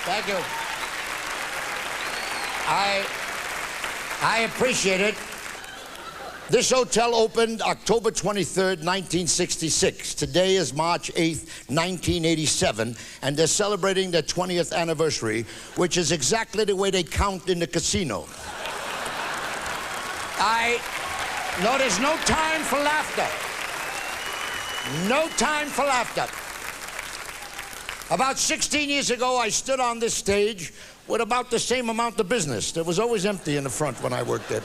Thank you. I appreciate it. This hotel opened October 23rd, 1966. Today is March 8th, 1987, and they're celebrating their 20th anniversary, which is exactly the way they count in the casino. No, there's no time for laughter. No time for laughter. About 16 years ago, I stood on this stage with about the same amount of business. It was always empty in the front when I worked there.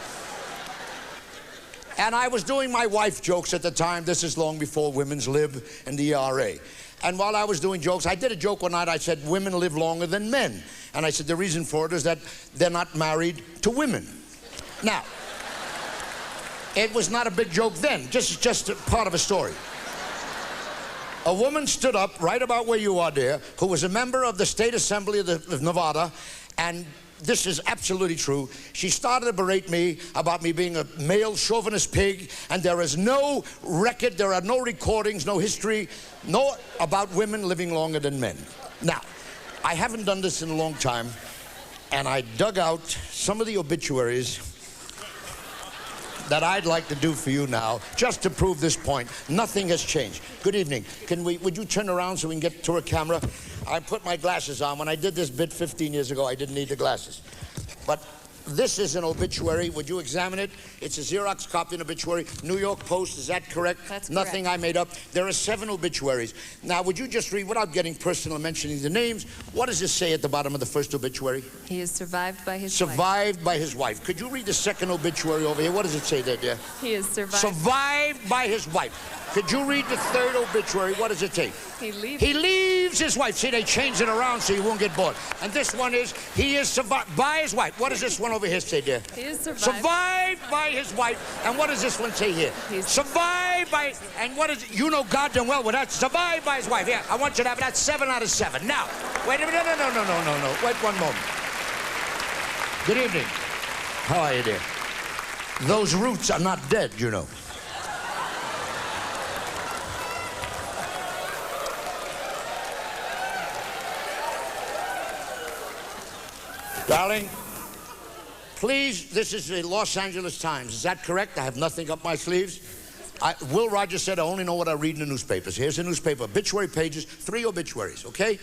And I was doing my wife jokes at the time. This is long before women's lib and the ERA. And while I was doing jokes, I did a joke one night. I said, women live longer than men. And I said, the reason for it is that they're not married to women. Now, it was not a big joke then, just a part of a story. A woman stood up right about where you are there, who was a member of the State Assembly of Nevada, and this is absolutely true. She started to berate me about me being a male chauvinist pig, and there is no record, there are no recordings, no history, no about women living longer than men. Now, I haven't done this in a long time, and I dug out some of the obituaries that I'd like to do for you now, just to prove this point. Nothing has changed. Good evening. Would you turn around so we can get to a camera? I put my glasses on. When I did this bit 15 years ago, I didn't need the glasses. But this is an obituary. Would you examine it? It's a Xerox copy of an obituary. New York Post, is that correct? That's correct. Nothing I made up. There are 7 obituaries. Now, would you just read, without getting personal and mentioning the names, what does it say at the bottom of the first obituary? He is survived by his wife. Survived by his wife. Could you read the second obituary over here? What does it say there, dear? He is survived. Survived by his wife. Could you read the third obituary? What does it say? He leaves his wife. See, they changed it around so you won't get bored. And this one is, he is survived by his wife. What does this one over here say, dear? He is survived. Survived by his wife. And what does this one say here? Survived by, and what is, you know goddamn well what that's, survived by his wife. Yeah, I want you to have it. That's 7 out of 7. Now, wait a minute. No. Wait one moment. Good evening. How are you, dear? Those roots are not dead, you know. Darling, please, this is the Los Angeles Times. Is that correct? I have nothing up my sleeves. Will Rogers said I only know what I read in the newspapers. Here's the newspaper. Obituary pages, 3 obituaries, okay?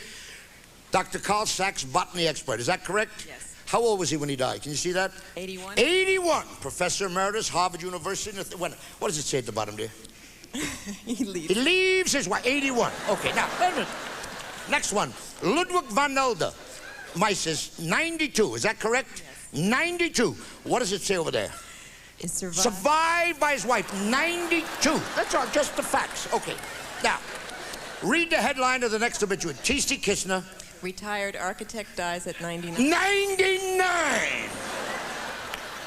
Dr. Carl Sachs, botany expert. Is that correct? Yes. How old was he when he died? Can you see that? 81. 81. Professor Emeritus, Harvard University. What does it say at the bottom, dear? He leaves. He leaves his wife. 81. Okay, now, wait a minute. Next one. Ludwig van Helder. Mises, 92. Is that correct? Yes. 92. What does it say over there? Is survived. Survived by his wife. 92. That's all, just the facts. Okay. Now, read the headline of the next obituary. T.C. Kistner. Retired architect dies at 99. 99!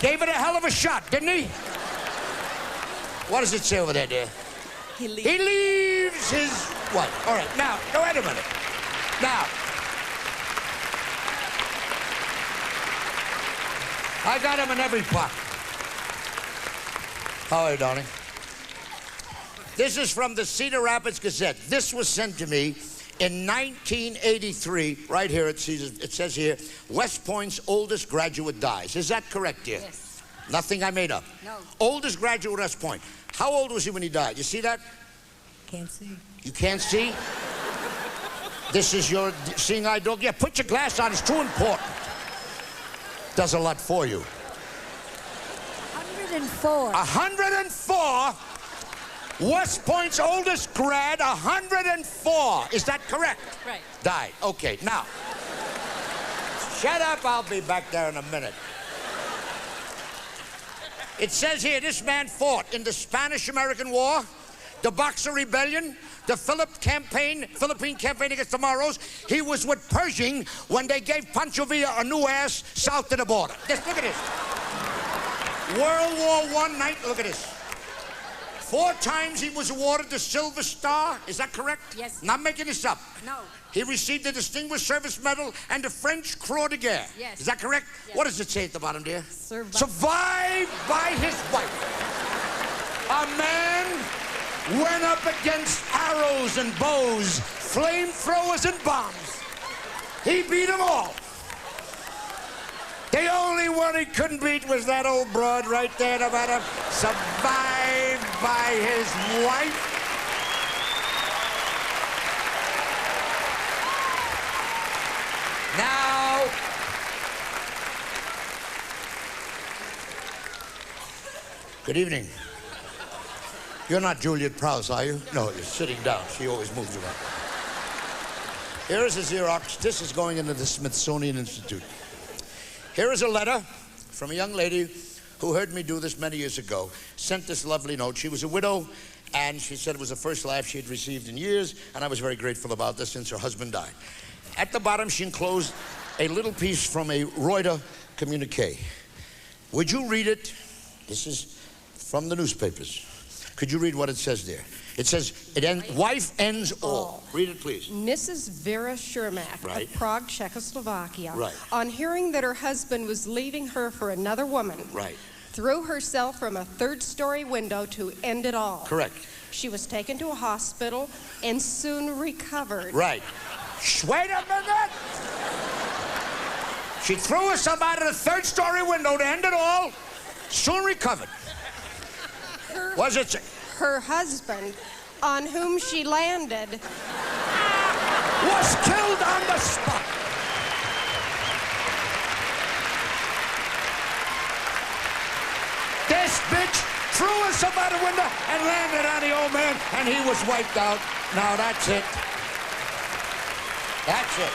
Gave it a hell of a shot, didn't he? What does it say over there, dear? He leaves. He leaves his wife. All right, now, wait a minute. Now, I got him in every pocket. How are you, darling? This is from the Cedar Rapids Gazette. This was sent to me in 1983. Right here, it says here, West Point's oldest graduate dies. Is that correct, dear? Yes. Nothing I made up. No. Oldest graduate at West Point. How old was he when he died? You see that? Can't see. You can't see? This is your seeing eye dog? Yeah, put your glass on. It's too important. Does a lot for you. 104. 104. West Point's oldest grad, 104. Is that correct? Right. Died. Okay, now. Shut up, I'll be back there in a minute. It says here, this man fought in the Spanish-American War, the Boxer Rebellion, the Philippine campaign against the Moros. He was with Pershing when they gave Pancho Villa a new ass south of the border. Just look at this. World War I night, look at this. 4 times he was awarded the Silver Star. Is that correct? Yes. Not making this up. No. He received the Distinguished Service Medal and the French Croix de Guerre. Yes. Is that correct? Yes. What does it say at the bottom, dear? Survived by his wife. A man went up against arrows and bows, flamethrowers and bombs. He beat them all. The only one he couldn't beat was that old broad right there, no matter, survived by his wife. Now, good evening. You're not Juliet Prowse, are you? No, you're sitting down. She always moves around. Here is a Xerox. This is going into the Smithsonian Institute. Here is a letter from a young lady who heard me do this many years ago, sent this lovely note. She was a widow, and she said it was the first laugh she had received in years, and I was very grateful about this since her husband died. At the bottom, she enclosed a little piece from a Reuters communique. Would you read it? This is from the newspapers. Could you read what it says there? It says, wife ends all. Read it, please. Mrs. Vera Shermak Right. of Prague, Czechoslovakia, Right. on hearing that her husband was leaving her for another woman, Right. threw herself from a third-story window to end it all. Correct. She was taken to a hospital and soon recovered. Right. Wait a minute! She threw herself out of the third-story window to end it all, soon recovered. What does it say? Her husband, on whom she landed, Was killed on the spot. This bitch threw herself out the window and landed on the old man, and he was wiped out. Now that's it. That's it.